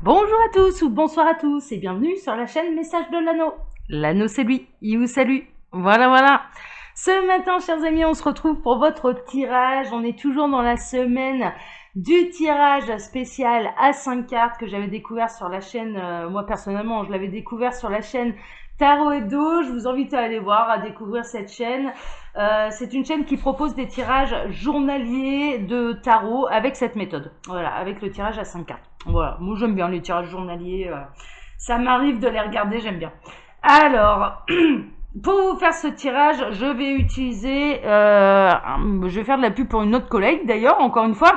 Bonjour à tous ou bonsoir à tous et bienvenue sur la chaîne Message de l'Anneau. L'anneau c'est lui, il vous salue. Voilà. Ce matin, chers amis, on se retrouve pour votre tirage. On est toujours dans la semaine du tirage spécial à 5 cartes que j'avais découvert sur la chaîne. Moi personnellement, je l'avais découvert sur la chaîne Tarot Hebdo. Je vous invite à aller voir, à découvrir cette chaîne. C'est une chaîne qui propose des tirages journaliers de tarot avec cette méthode. Voilà, avec le tirage à 5 cartes. Voilà, moi j'aime bien les tirages journaliers. Ça m'arrive de les regarder, j'aime bien. Alors, pour vous faire ce tirage, je vais utiliser, je vais faire de la pub pour une autre collègue d'ailleurs, encore une fois,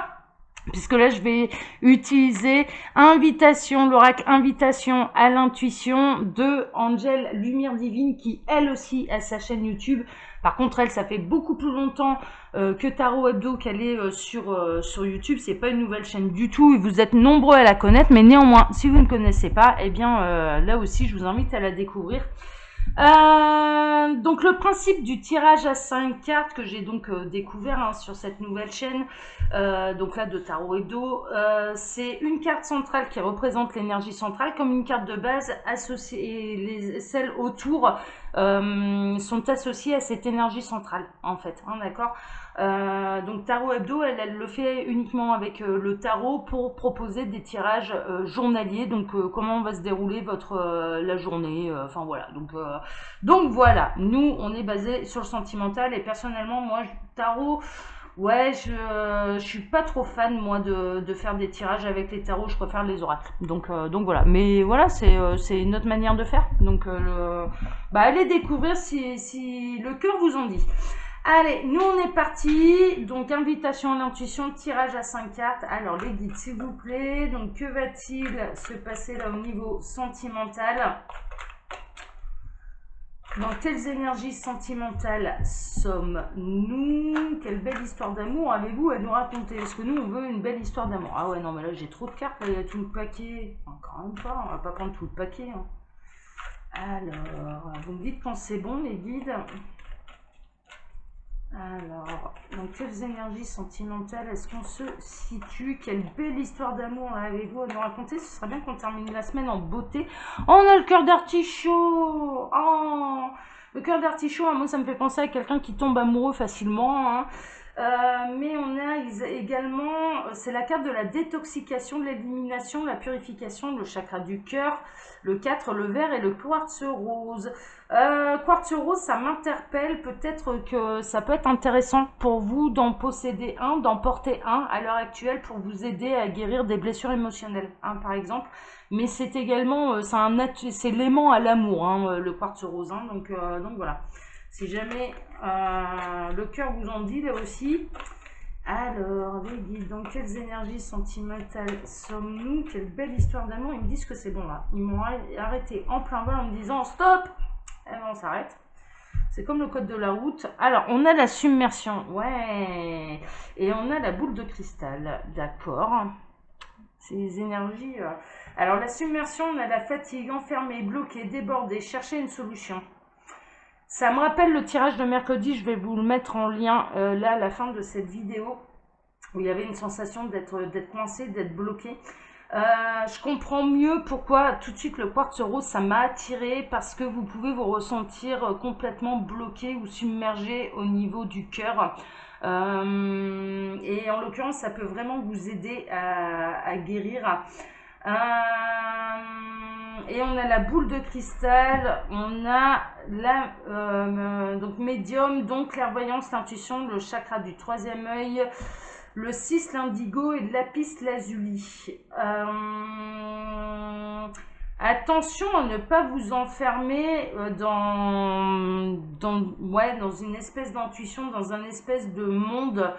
puisque là je vais utiliser l'oracle Invitation à l'intuition de Angel Lumière Divine, qui elle aussi a sa chaîne YouTube. Par contre, elle, ça fait beaucoup plus longtemps que Tarot Hebdo qu'elle est sur YouTube. C'est pas une nouvelle chaîne du tout et vous êtes nombreux à la connaître, mais néanmoins, si vous ne connaissez pas, eh bien là aussi, je vous invite à la découvrir. Donc le principe du tirage à 5 cartes que j'ai donc découvert sur cette nouvelle chaîne, donc là de Tarot Hebdo, c'est une carte centrale qui représente l'énergie centrale comme une carte de base associée, et celles autour sont associées à cette énergie centrale en fait, d'accord. Donc Tarot Hebdo, elle le fait uniquement avec le tarot pour proposer des tirages journaliers, donc comment va se dérouler la journée, enfin voilà. Donc voilà, nous on est basé sur le sentimental et personnellement moi tarot, ouais, je suis pas trop fan moi de faire des tirages avec les tarots, je préfère les oracles. Donc voilà, mais voilà, c'est une autre manière de faire. Donc allez découvrir si le cœur vous en dit. Allez, nous on est parti. Donc invitation à l'intuition, tirage à 5 cartes. Alors les guides s'il vous plaît. Donc que va-t-il se passer là au niveau sentimental? Dans quelles énergies sentimentales sommes-nous? Quelle belle histoire d'amour avez-vous à nous raconter? Est-ce que nous on veut une belle histoire d'amour? Ah ouais, non mais là j'ai trop de cartes, là, il y a tout le paquet. Encore même pas, on va pas prendre tout le paquet. Alors, vous me dites quand c'est bon les guides. Alors, dans quelles énergies sentimentales est-ce qu'on se situe? Quelle belle histoire d'amour avez-vous à nous raconter? Ce serait bien qu'on termine la semaine en beauté. Oh, on a le cœur d'artichaut. Oh, le cœur d'artichaut, moi ça me fait penser à quelqu'un qui tombe amoureux facilement. Mais on a également, c'est la carte de la détoxication, de l'élimination, de la purification, le chakra du cœur, le 4, le vert et le quartz rose. Quartz rose, ça m'interpelle, peut-être que ça peut être intéressant pour vous d'en posséder un, d'en porter un à l'heure actuelle pour vous aider à guérir des blessures émotionnelles, par exemple. Mais c'est également, c'est l'aimant à l'amour, le quartz rose, donc voilà. Si jamais le cœur vous en dit là aussi. Alors, les guides, dans quelles énergies sentimentales sommes-nous? Quelle belle histoire d'amour. Ils me disent que c'est bon là. Ils m'ont arrêté en plein vol en me disant stop. Eh ben, on s'arrête. C'est comme le code de la route. Alors, on a la submersion. Ouais. Et on a la boule de cristal. D'accord. Ces énergies. Alors, la submersion, on a la fatigue, enfermée, bloquée, débordée, chercher une solution. Ça me rappelle le tirage de mercredi, je vais vous le mettre en lien là à la fin de cette vidéo, où il y avait une sensation d'être coincé, d'être bloqué. Je comprends mieux pourquoi tout de suite le quartz rose ça m'a attiré, parce que vous pouvez vous ressentir complètement bloqué ou submergé au niveau du cœur. Et en l'occurrence, ça peut vraiment vous aider à guérir. Et on a la boule de cristal, on a la donc médium, donc clairvoyance, l'intuition, le chakra du troisième œil, le 6, l'indigo et le lapis lazuli. Attention à ne pas vous enfermer dans une espèce d'intuition, dans un espèce de monde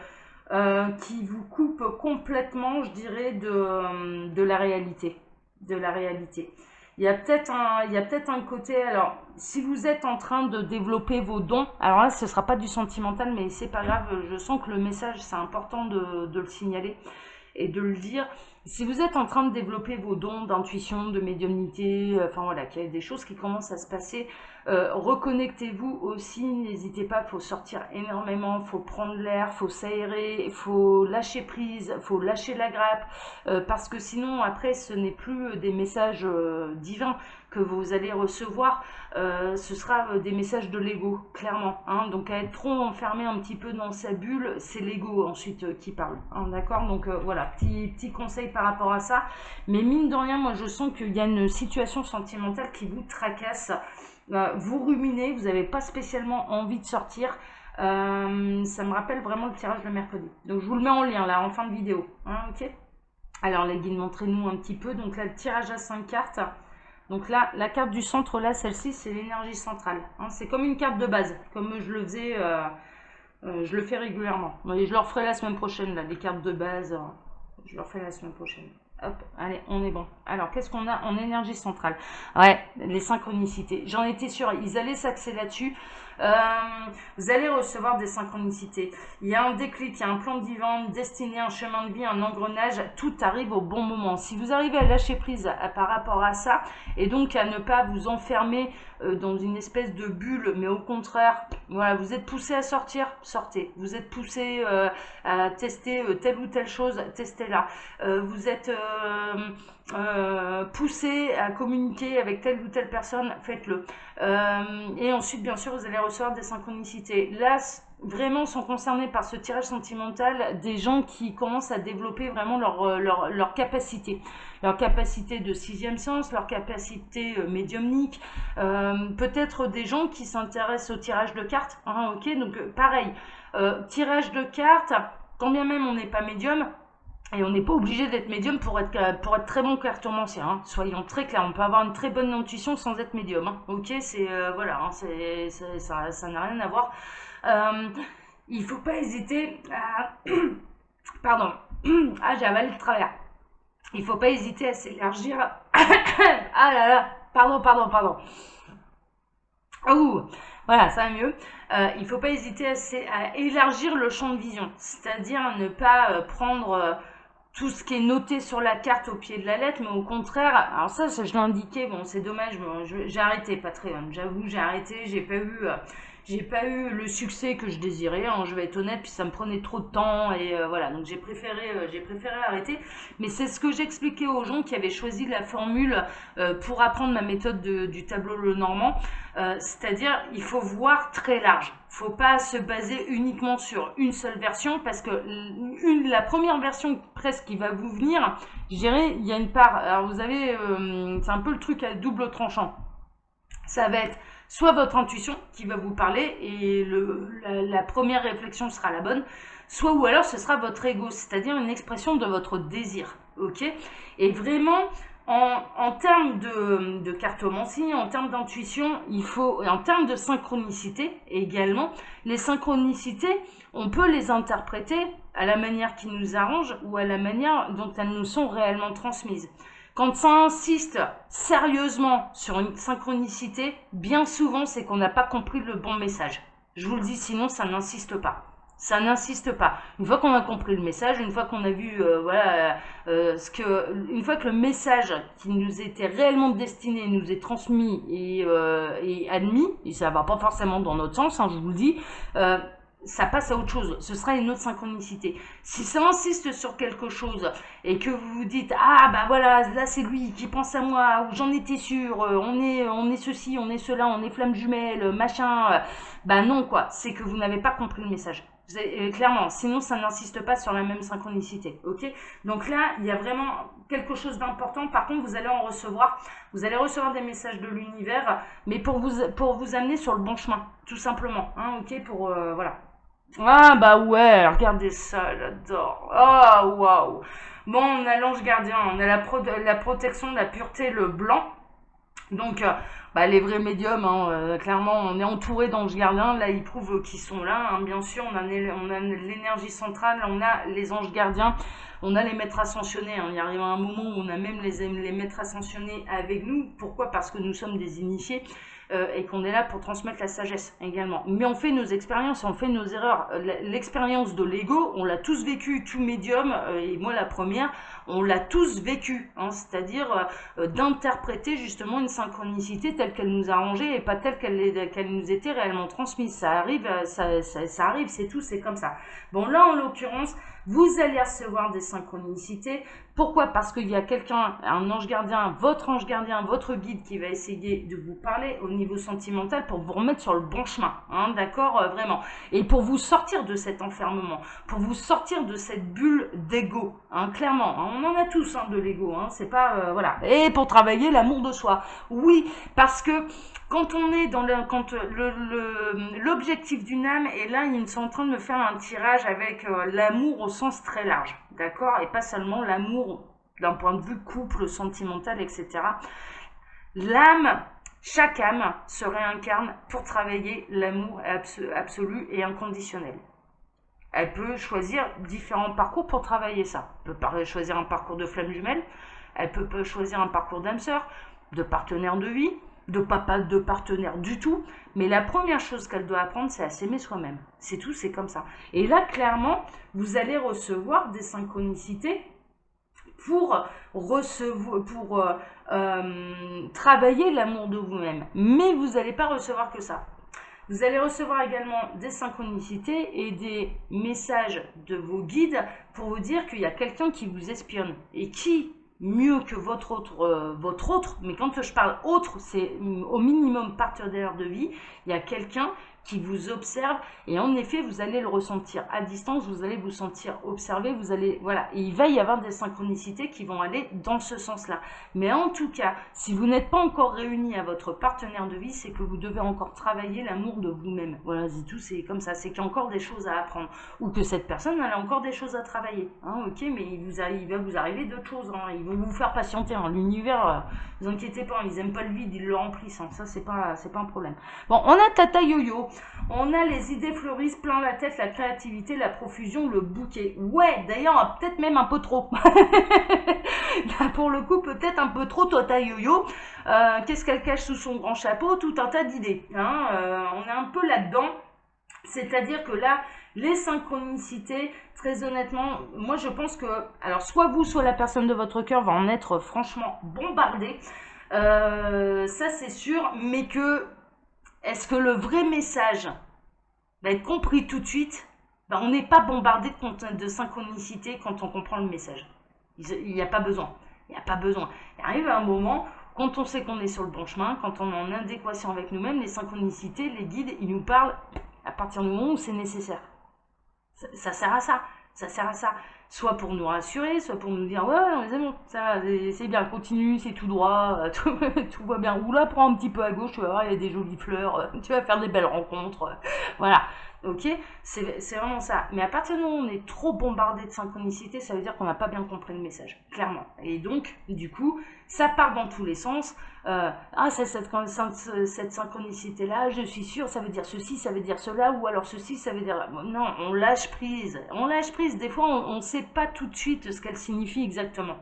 qui vous coupe complètement, je dirais, de la réalité. Il y a peut-être un côté, alors, si vous êtes en train de développer vos dons, alors là, ce sera pas du sentimental, mais c'est pas grave, je sens que le message, c'est important de le signaler et de le dire. Si vous êtes en train de développer vos dons d'intuition, de médiumnité, enfin voilà, qu'il y a des choses qui commencent à se passer Reconnectez-vous aussi, n'hésitez pas, il faut sortir énormément, il faut prendre l'air, il faut s'aérer, il faut lâcher prise, il faut lâcher la grappe, parce que sinon après ce n'est plus des messages divins que vous allez recevoir, ce sera des messages de l'ego, clairement. Hein. Donc à être trop enfermé un petit peu dans sa bulle, c'est l'ego ensuite qui parle. Hein, d'accord. Donc voilà, petit conseil par rapport à ça. Mais mine de rien, moi je sens qu'il y a une situation sentimentale qui vous tracasse. Vous ruminez, vous n'avez pas spécialement envie de sortir. Ça me rappelle vraiment le tirage de mercredi. Donc je vous le mets en lien là, en fin de vidéo. Hein, ok. Alors les guides, montrez-nous un petit peu. Donc là, le tirage à 5 cartes. Donc là, la carte du centre, là, celle-ci, c'est l'énergie centrale. Hein, c'est comme une carte de base, comme je le faisais, je le fais régulièrement. Et je le referai la semaine prochaine, là, les cartes de base, je le referai la semaine prochaine. Hop, allez, on est bon. Alors, qu'est-ce qu'on a en énergie centrale? Ouais, les synchronicités. J'en étais sûre, ils allaient s'axer là-dessus. Vous allez recevoir des synchronicités. Il y a un déclic, il y a un plan divin, une destinée, un chemin de vie, un engrenage. Tout arrive au bon moment. Si vous arrivez à lâcher prise par rapport à ça, et donc à ne pas vous enfermer dans une espèce de bulle, mais au contraire, voilà, vous êtes poussé à sortir, sortez. Vous êtes poussé à tester telle ou telle chose, testez-la. Vous êtes poussé à communiquer avec telle ou telle personne, faites-le. Et ensuite, bien sûr, vous allez recevoir des synchronicités. Là, vraiment sont concernés par ce tirage sentimental des gens qui commencent à développer vraiment leur capacité. Leur capacité de sixième sens, leur capacité médiumnique. Peut-être des gens qui s'intéressent au tirage de cartes. Hein, ok, donc pareil. Tirage de cartes, quand bien même on n'est pas médium, et on n'est pas obligé d'être médium pour être très bon cartomancien, hein. Soyons très clairs, on peut avoir une très bonne intuition sans être médium. Hein. Ok, c'est voilà, hein, ça n'a rien à voir. Il ne faut pas hésiter à... Pardon, ah j'ai avalé le travers. Il ne faut pas hésiter à s'élargir. Ah là là, pardon. Ouh, voilà, ça va mieux. Il ne faut pas hésiter à élargir le champ de vision, c'est-à-dire ne pas prendre... tout ce qui est noté sur la carte au pied de la lettre, mais au contraire, alors ça je l'ai indiqué, bon c'est dommage, bon, j'ai arrêté Patreon, j'avoue j'ai arrêté, j'ai pas eu le succès que je désirais, hein, je vais être honnête, puis ça me prenait trop de temps, et voilà, donc j'ai préféré arrêter, mais c'est ce que j'expliquais aux gens qui avaient choisi la formule pour apprendre ma méthode du tableau Lenormand, c'est-à-dire il faut voir très large. Faut pas se baser uniquement sur une seule version parce que la première version presque qui va vous venir, je dirais, il y a une part, alors vous avez, c'est un peu le truc à double tranchant. Ça va être soit votre intuition qui va vous parler et la première réflexion sera la bonne, soit ou alors ce sera votre ego, c'est-à-dire une expression de votre désir, ok? Et vraiment, en termes de cartomancie, en termes d'intuition, en termes de synchronicité également, les synchronicités, on peut les interpréter à la manière qui nous arrange ou à la manière dont elles nous sont réellement transmises. Quand ça insiste sérieusement sur une synchronicité, bien souvent c'est qu'on n'a pas compris le bon message. Je vous le dis, sinon ça n'insiste pas. Ça n'insiste pas. Une fois qu'on a compris le message, une fois qu'on a vu, une fois que le message qui nous était réellement destiné nous est transmis et admis, et ça va pas forcément dans notre sens, hein, je vous le dis, ça passe à autre chose. Ce sera une autre synchronicité. Si ça insiste sur quelque chose et que vous vous dites ah bah voilà, là c'est lui qui pense à moi, ou j'en étais sûr, on est ceci, on est cela, on est flamme jumelle, machin, bah non quoi. C'est que vous n'avez pas compris le message. Clairement, sinon ça n'insiste pas sur la même synchronicité, ok? Donc là, il y a vraiment quelque chose d'important. Par contre, vous allez recevoir des messages de l'univers, mais pour vous amener sur le bon chemin, tout simplement, hein, ok? Voilà. Ah bah ouais, regardez ça, j'adore. Ah waouh. Bon, on a l'ange gardien, on a la protection, la pureté, le blanc. Donc, les vrais médiums, hein, clairement, on est entouré d'anges gardiens. Là, ils prouvent qu'ils sont là. Hein, bien sûr, on a l'énergie centrale, on a les anges gardiens, on a les maîtres ascensionnés. Hein. Il arrive un moment où on a même les maîtres ascensionnés avec nous. Pourquoi? Parce que nous sommes des initiés. et qu'on est là pour transmettre la sagesse également. Mais on fait nos expériences, on fait nos erreurs. L'expérience de l'ego, on l'a tous vécu, tout médium, et moi la première, on l'a tous vécu, hein, c'est-à-dire d'interpréter justement une synchronicité telle qu'elle nous a arrangée et pas telle qu'elle nous était réellement transmise. Ça arrive, ça arrive, c'est tout, c'est comme ça. Bon, là en l'occurrence, vous allez recevoir des synchronicités. Pourquoi? Parce qu'il y a quelqu'un, un ange gardien, votre guide qui va essayer de vous parler au niveau sentimental pour vous remettre sur le bon chemin, hein, d'accord, vraiment. Et pour vous sortir de cet enfermement, pour vous sortir de cette bulle d'ego, hein, clairement. Hein, on en a tous hein, de l'ego, hein, c'est pas, voilà. Et pour travailler l'amour de soi. Oui, parce que quand on est dans l'objectif d'une âme, et là ils sont en train de me faire un tirage avec l'amour au sens très large, d'accord, et pas seulement l'amour d'un point de vue couple, sentimental, etc. L'âme, chaque âme se réincarne pour travailler l'amour absolu et inconditionnel. Elle peut choisir différents parcours pour travailler ça. Elle peut choisir un parcours de flamme jumelle, elle peut choisir un parcours d'âme sœur, de partenaire de vie, de pas de partenaire du tout, mais la première chose qu'elle doit apprendre, c'est à s'aimer soi-même. C'est tout, c'est comme ça. Et là, clairement, vous allez recevoir des synchronicités pour travailler l'amour de vous-même. Mais vous n'allez pas recevoir que ça. Vous allez recevoir également des synchronicités et des messages de vos guides pour vous dire qu'il y a quelqu'un qui vous espionne. Et qui mieux que votre autre, mais quand je parle autre, c'est au minimum partenaire de vie, il y a quelqu'un qui vous observe et en effet vous allez le ressentir à distance, vous allez vous sentir observé, vous allez, voilà, et il va y avoir des synchronicités qui vont aller dans ce sens-là. Mais en tout cas, si vous n'êtes pas encore réuni à votre partenaire de vie, c'est que vous devez encore travailler l'amour de vous-même. Voilà, c'est tout, c'est comme ça, c'est qu'il y a encore des choses à apprendre, ou que cette personne elle a encore des choses à travailler, hein, ok, mais il va vous arriver d'autres choses, hein, ils vont vous faire patienter, hein. L'univers, ne vous inquiétez pas, ils aiment pas le vide, ils le remplissent, hein. Ça c'est pas un problème. Bon, on a Tata Yo-Yo. On a les idées fleurissent plein la tête, la créativité, la profusion, le bouquet. Ouais, d'ailleurs, peut-être même un peu trop. Là, pour le coup, peut-être un peu trop, Tata Yo-Yo. Qu'est-ce qu'elle cache sous son grand chapeau? Tout un tas d'idées. Hein, on est un peu là-dedans. C'est-à-dire que là, les synchronicités, très honnêtement, moi je pense que, alors soit vous, soit la personne de votre cœur va en être franchement bombardée. Ça c'est sûr, mais que... Est-ce que le vrai message va être compris tout de suite? On n'est pas bombardé de synchronicité quand on comprend le message. Il n'y a pas besoin. Il n'y a pas besoin. Il arrive un moment, quand on sait qu'on est sur le bon chemin, quand on est en adéquation avec nous-mêmes, les synchronicités, les guides, ils nous parlent à partir du moment où c'est nécessaire. Ça sert à ça. Ça sert à ça. Soit pour nous rassurer, soit pour nous dire ouais, c'est bon, ça, c'est bien, continue, c'est tout droit, tout va bien. Ou là, prends un petit peu à gauche, tu vas voir, il y a des jolies fleurs, tu vas faire des belles rencontres. Voilà, ok, c'est vraiment ça. Mais à partir du moment où on est trop bombardé de synchronicité, ça veut dire qu'on n'a pas bien compris le message, clairement. Et donc, du coup, ça part dans tous les sens. Cette synchronicité-là, je suis sûre, ça veut dire ceci, ça veut dire cela, ou alors ceci, ça veut dire... Non, on lâche prise. On lâche prise. Des fois, on ne sait pas tout de suite ce qu'elle signifie exactement.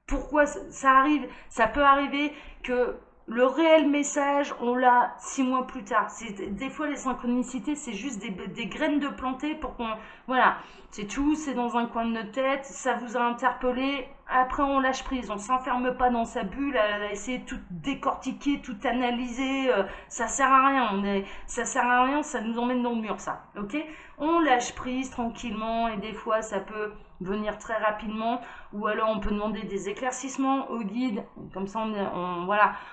Pourquoi ça arrive? Ça peut arriver que le réel message, on l'a 6 mois plus tard. Des fois, les synchronicités, c'est juste des graines de planter pour qu'on... Voilà, c'est tout, c'est dans un coin de notre tête, ça vous a interpellé... Après, on lâche prise, on s'enferme pas dans sa bulle à essayer de tout décortiquer, tout analyser. Ça sert à rien. Ça sert à rien, ça nous emmène dans le mur, ça. Ok? On lâche prise tranquillement et des fois, ça peut venir très rapidement. Ou alors, on peut demander des éclaircissements au guide. Comme ça,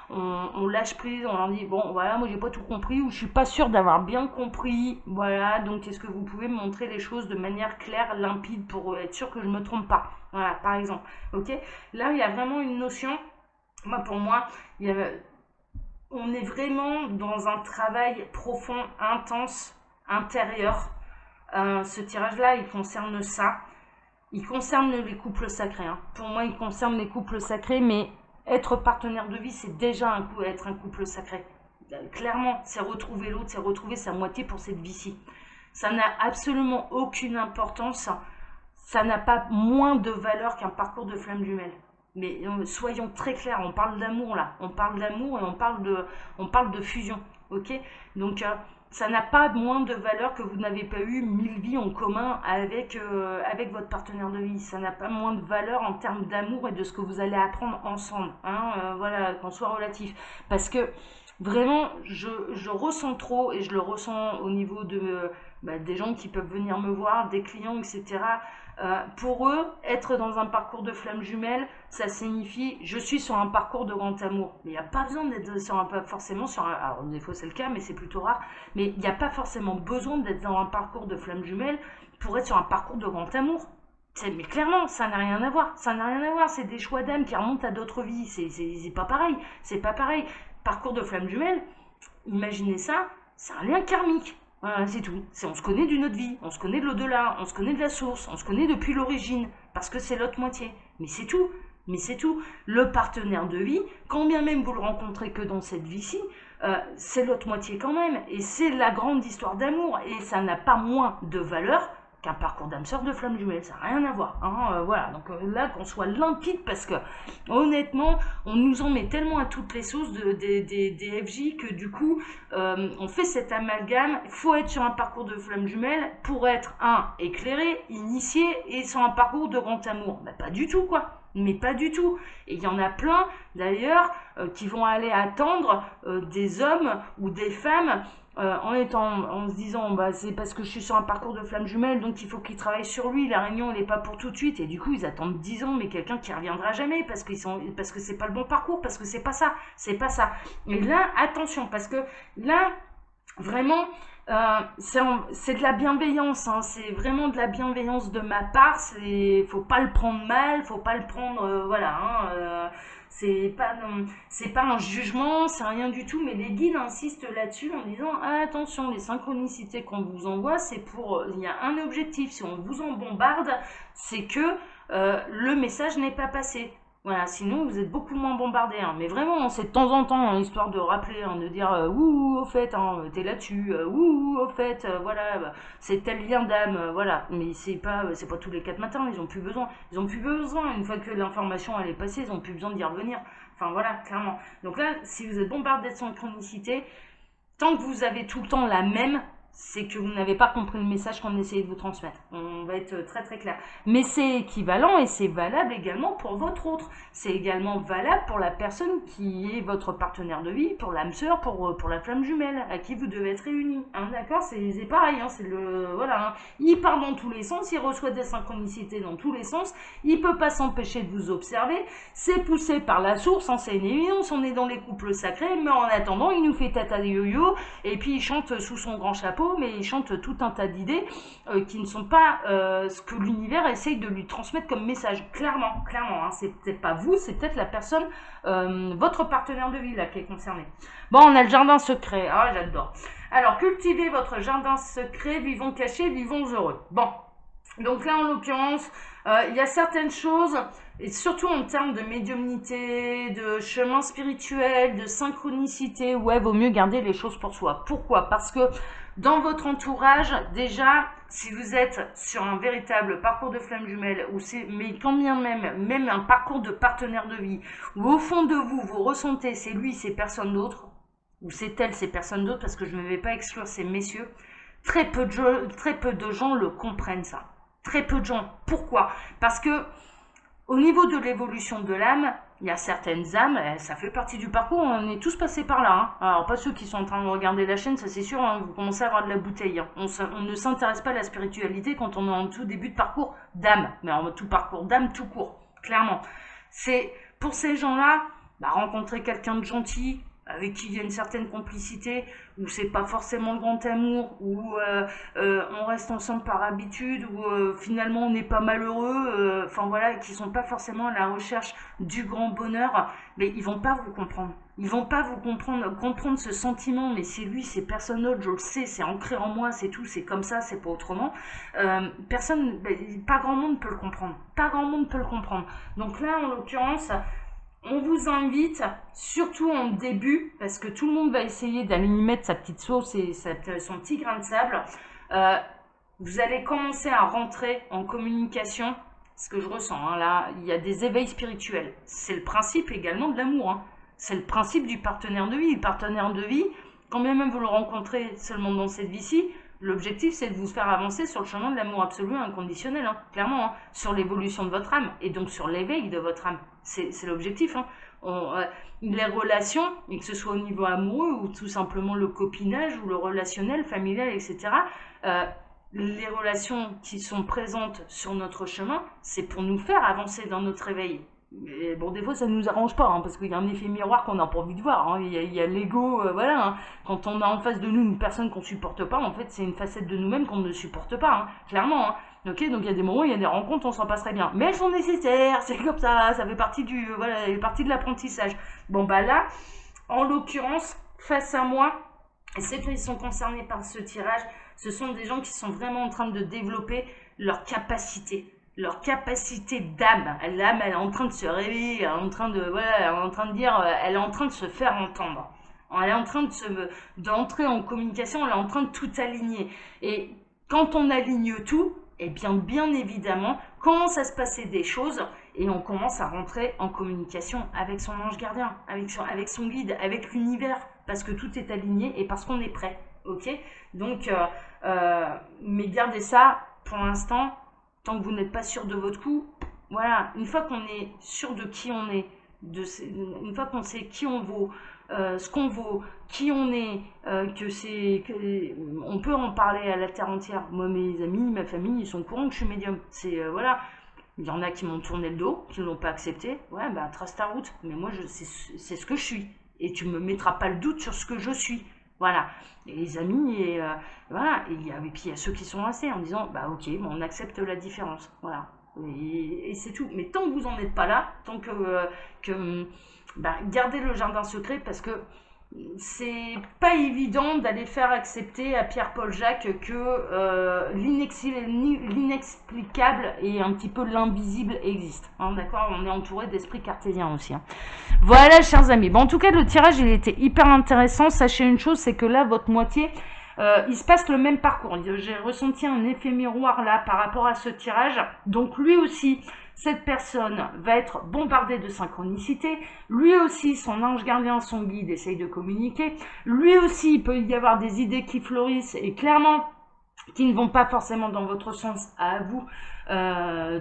on lâche prise. On leur dit bon, voilà, moi, j'ai pas tout compris ou je suis pas sûre d'avoir bien compris. Voilà, donc est-ce que vous pouvez me montrer les choses de manière claire, limpide pour être sûr que je me trompe pas? Voilà, par exemple. Ok, là, il y a vraiment une notion, pour moi, on est vraiment dans un travail profond, intense, intérieur. Ce tirage-là, il concerne ça. Il concerne les couples sacrés. Hein. Pour moi, il concerne les couples sacrés, mais être partenaire de vie, c'est déjà être un couple sacré. Clairement, c'est retrouver l'autre, c'est retrouver sa moitié pour cette vie-ci. Ça n'a absolument aucune importance. Ça n'a pas moins de valeur qu'un parcours de flamme jumelle. Mais soyons très clairs, on parle d'amour là, on parle d'amour et on parle de fusion, ok? Donc ça n'a pas moins de valeur que vous n'avez pas eu 1000 vies en commun avec votre partenaire de vie. Ça n'a pas moins de valeur en termes d'amour et de ce que vous allez apprendre ensemble, hein, voilà, qu'on soit relatif. Parce que vraiment, je ressens trop, et je le ressens au niveau des gens qui peuvent venir me voir, des clients, etc. Pour eux, être dans un parcours de flamme jumelle, ça signifie je suis sur un parcours de grand amour. Mais il n'y a pas besoin d'être forcément sur un. Alors, des fois, c'est le cas, mais c'est plutôt rare. Mais il n'y a pas forcément besoin d'être dans un parcours de flamme jumelle pour être sur un parcours de grand amour. Mais clairement, ça n'a rien à voir. Ça n'a rien à voir. C'est des choix d'âme qui remontent à d'autres vies. C'est pas pareil. C'est pas pareil. Parcours de flamme jumelle, imaginez ça, c'est un lien karmique. Voilà, c'est tout. On se connaît d'une autre vie, on se connaît de l'au-delà, on se connaît de la source, on se connaît depuis l'origine, parce que c'est l'autre moitié. Mais c'est tout. Mais c'est tout. Le partenaire de vie, quand bien même vous le rencontrez que dans cette vie-ci, c'est l'autre moitié quand même. Et c'est la grande histoire d'amour. Et ça n'a pas moins de valeur qu'un parcours d'âme sœur de flamme jumelle, ça n'a rien à voir. Hein, voilà, donc là, qu'on soit limpide, parce que honnêtement, on nous en met tellement à toutes les sauces des FJ que du coup, on fait cet amalgame. Il faut être sur un parcours de flamme jumelle pour être, éclairé, initié et sur un parcours de grand amour. Bah, pas du tout, quoi. Mais pas du tout. Et il y en a plein, d'ailleurs, qui vont aller attendre des hommes ou des femmes en se disant c'est parce que je suis sur un parcours de flamme jumelle, donc il faut qu'il travaille sur lui, la réunion elle n'est pas pour tout de suite, et du coup ils attendent 10 ans, mais quelqu'un qui reviendra jamais parce que c'est pas le bon parcours, parce que c'est pas ça. Et là, attention, parce que là, vraiment, c'est de la bienveillance, hein, c'est vraiment de la bienveillance de ma part, faut pas le prendre mal, faut pas le prendre, c'est pas un jugement, c'est rien du tout, mais les guides insistent là-dessus en disant attention, les synchronicités qu'on vous envoie, il y a un objectif, si on vous en bombarde, c'est que le message n'est pas passé. Voilà, sinon vous êtes beaucoup moins bombardé, hein. Mais vraiment, c'est de temps en temps, hein, histoire de rappeler, hein, de dire ouh, au fait, t'es là-dessus, ouh, au fait, voilà, c'est tel lien d'âme, voilà. Mais c'est pas tous les 4 matins, ils ont plus besoin. Ils ont plus besoin, une fois que l'information elle est passée, ils ont plus besoin d'y revenir. Enfin voilà, clairement. Donc là, si vous êtes bombardé de synchronicité, tant que vous avez tout le temps la même, c'est que vous n'avez pas compris le message qu'on essayait de vous transmettre. On va être très très clair. Mais c'est équivalent et c'est valable également pour votre autre. C'est également valable pour la personne qui est votre partenaire de vie, pour l'âme sœur, pour la flamme jumelle, à qui vous devez être réunis. Hein, d'accord, c'est pareil, hein, voilà. Hein. Il part dans tous les sens, il reçoit des synchronicités dans tous les sens, il peut pas s'empêcher de vous observer, c'est poussé par la source, hein, c'est une évidence, on est dans les couples sacrés, mais en attendant, il nous fait tata yo-yo, et puis il chante sous son grand chapeau, mais il chante tout un tas d'idées qui ne sont pas ce que l'univers essaye de lui transmettre comme message. Clairement, hein, c'est peut-être pas vous, c'est peut-être la personne, votre partenaire de vie là qui est concerné. Bon, on a le jardin secret. Ah, j'adore. Alors, cultivez votre jardin secret, vivons cachés, vivons heureux. Bon, donc là, en l'occurrence, il y a certaines choses, et surtout en termes de médiumnité, de chemin spirituel, de synchronicité, ouais, vaut mieux garder les choses pour soi. Pourquoi? Parce que dans votre entourage, déjà, si vous êtes sur un véritable parcours de flamme jumelle, mais quand bien même un parcours de partenaire de vie, où au fond de vous, vous ressentez c'est lui, c'est personne d'autre, ou c'est elle, c'est personne d'autre, parce que je ne vais pas exclure ces messieurs, très peu de gens le comprennent ça. Très peu de gens. Pourquoi? Parce que au niveau de l'évolution de l'âme, il y a certaines âmes, ça fait partie du parcours, on est tous passés par là. Hein. Alors, pas ceux qui sont en train de regarder la chaîne, ça c'est sûr, hein, vous commencez à avoir de la bouteille. Hein. On ne s'intéresse pas à la spiritualité quand on est en tout début de parcours d'âme, mais en tout parcours d'âme tout court, clairement. C'est pour ces gens-là, rencontrer quelqu'un de gentil, avec qui il y a une certaine complicité, où c'est pas forcément le grand amour, où on reste ensemble par habitude, où finalement on n'est pas malheureux, enfin voilà, qui sont pas forcément à la recherche du grand bonheur, mais ils vont pas vous comprendre. Ils vont pas vous comprendre ce sentiment, mais c'est lui, c'est personne d'autre, je le sais, c'est ancré en moi, c'est tout, c'est comme ça, c'est pas autrement. Pas grand monde peut le comprendre. Pas grand monde peut le comprendre. Donc là, en l'occurrence, on vous invite, surtout en début, parce que tout le monde va essayer d'aller y mettre sa petite sauce et son petit grain de sable, vous allez commencer à rentrer en communication ce que je ressens. Hein, là, il y a des éveils spirituels. C'est le principe également de l'amour. Hein. C'est le principe du partenaire de vie. Le partenaire de vie, quand bien même vous le rencontrez seulement dans cette vie-ci, l'objectif, c'est de vous faire avancer sur le chemin de l'amour absolu et inconditionnel, hein, clairement, hein, sur l'évolution de votre âme et donc sur l'éveil de votre âme. C'est l'objectif. Hein. Les relations, et que ce soit au niveau amoureux ou tout simplement le copinage ou le relationnel, familial, etc., les relations qui sont présentes sur notre chemin, c'est pour nous faire avancer dans notre éveil. Et bon, des fois, ça ne nous arrange pas, hein, parce qu'il y a un effet miroir qu'on n'a pas envie de voir. Hein. Il y a l'ego, voilà. Hein. Quand on a en face de nous une personne qu'on ne supporte pas, en fait, c'est une facette de nous-mêmes qu'on ne supporte pas, hein, clairement. Hein. Ok, donc il y a des moments, il y a des rencontres, on s'en passerait bien. Mais elles sont nécessaires, c'est comme ça fait partie de l'apprentissage. Bon, bah là, en l'occurrence, face à moi, ceux qui sont concernés par ce tirage, ce sont des gens qui sont vraiment en train de développer leur capacité d'âme. L'âme, elle est en train de se réveiller, elle est en train de dire, elle est en train de se faire entendre. Elle est en train d'entrer en communication, elle est en train de tout aligner. Et quand on aligne tout, eh bien évidemment, commence à se passer des choses et on commence à rentrer en communication avec son ange gardien, avec son guide, avec l'univers, parce que tout est aligné et parce qu'on est prêt. Ok, donc, mais gardez ça pour l'instant, tant que vous n'êtes pas sûr de votre coup. Voilà, une fois qu'on est sûr de qui on est, une fois qu'on sait qui on vaut, ce qu'on vaut, qui on est, on peut en parler à la terre entière. Moi, mes amis, ma famille, ils sont au courant que je suis médium. Voilà. Il y en a qui m'ont tourné le dos, qui ne l'ont pas accepté. Ouais, bah trace ta route. Mais moi, c'est ce que je suis. Et tu me mettras pas le doute sur ce que je suis. Voilà, et les amis, et voilà, et puis il y a ceux qui sont restés en disant, bah ok, bon, on accepte la différence, voilà, et c'est tout. Mais tant que vous n'en êtes pas là, tant que gardez le jardin secret, parce que c'est pas évident d'aller faire accepter à Pierre-Paul Jacques que l'inexplicable et un petit peu l'invisible existe. Hein, d'accord, on est entouré d'esprits cartésiens aussi. Hein. Voilà, chers amis. Bon, en tout cas, le tirage, il était hyper intéressant. Sachez une chose, c'est que là, votre moitié, il se passe le même parcours. J'ai ressenti un effet miroir là par rapport à ce tirage. Donc, lui aussi, cette personne va être bombardée de synchronicité. Lui aussi, son ange gardien, son guide, essaye de communiquer. Lui aussi, il peut y avoir des idées qui fleurissent et clairement, qui ne vont pas forcément dans votre sens à vous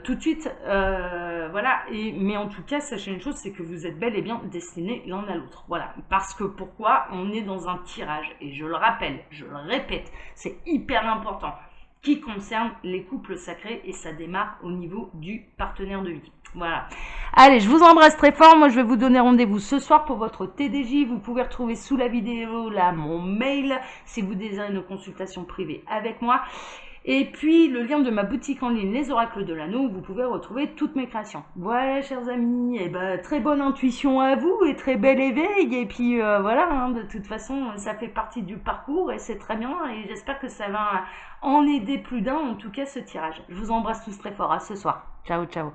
tout de suite. Voilà. Mais en tout cas, sachez une chose, c'est que vous êtes bel et bien destinés l'un à l'autre. Voilà. Parce que pourquoi on est dans un tirage, et je le rappelle, je le répète, c'est hyper important, qui concerne les couples sacrés, et ça démarre au niveau du partenaire de vie. Voilà. Allez, je vous embrasse très fort. Moi, je vais vous donner rendez-vous ce soir pour votre TDJ. Vous pouvez retrouver sous la vidéo là mon mail si vous désirez une consultation privée avec moi. Et puis, le lien de ma boutique en ligne, Les Oracles de l'Anneau, où vous pouvez retrouver toutes mes créations. Voilà, chers amis, et très bonne intuition à vous et très bel éveil. Et puis, voilà, hein, de toute façon, ça fait partie du parcours et c'est très bien. Et j'espère que ça va en aider plus d'un, en tout cas, ce tirage. Je vous embrasse tous très fort. À ce soir. Ciao, ciao.